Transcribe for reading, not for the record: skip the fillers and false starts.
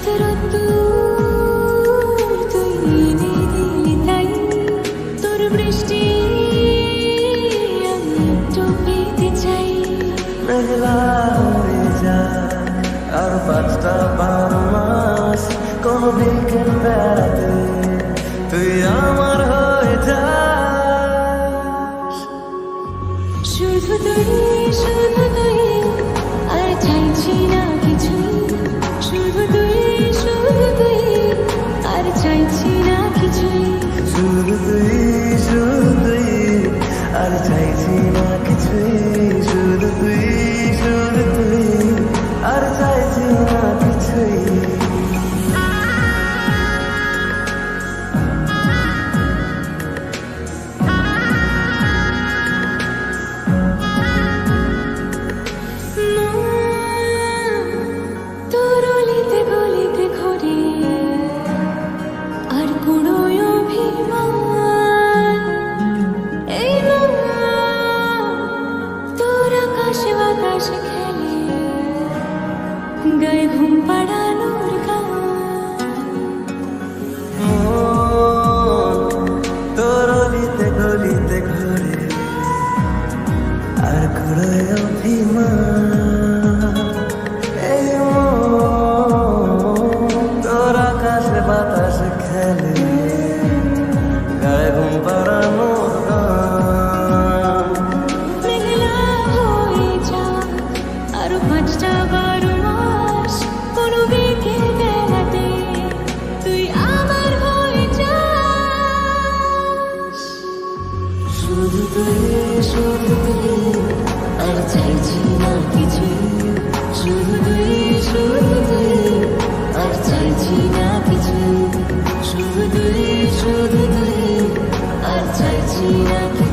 শত রোদ্দুর তুই এনে দিলি তাই, তোর বৃষ্টি আমি একটু পেতে চাই। মেঘলা হয়ে যায় আর 5টা-12 মাস, কোন বিকেল বেড়াতে তুই আমার হয়ে যাস। শুধু তুই, শুধু তুই, আর চাইছি না কিছুই। শুধু তুই, শুধু তুই, আর চাইছি না কিছুই। শুধু তুই, শুধু তুই, আর চাইছি না কিছুই। শুধু তুই, শুধু তুই, আর চাইছি না কিছুই। তোর অলিতে গলিতে ঘুরে আর কুড়োয় অভিমান, এই মন তোর আকাশে বাতাসে খেলে গায়ে ঘুম পাড়ানোর গান। মন তোর অলিতে গলিতে ঘুরে আর ঘুরে অভিমান, এই মন তোর আকাশে বাতাসে খেলে গায়ে ঘুম পাড়ানোর গান। মেঘলা হয়ে যাক আরো 5টা-12 মাস, কোনো বিকেল বেলাতে তুই আমার হয়ে যাস। শুধু তুই, শুধু তুই, আর চাইছি না কিছুই। শুধু তুই, শুধু তুই, আর চাইছি না কিছুই। শুধু তুই, শুধু তুই, আর চাইছি না কিছুই।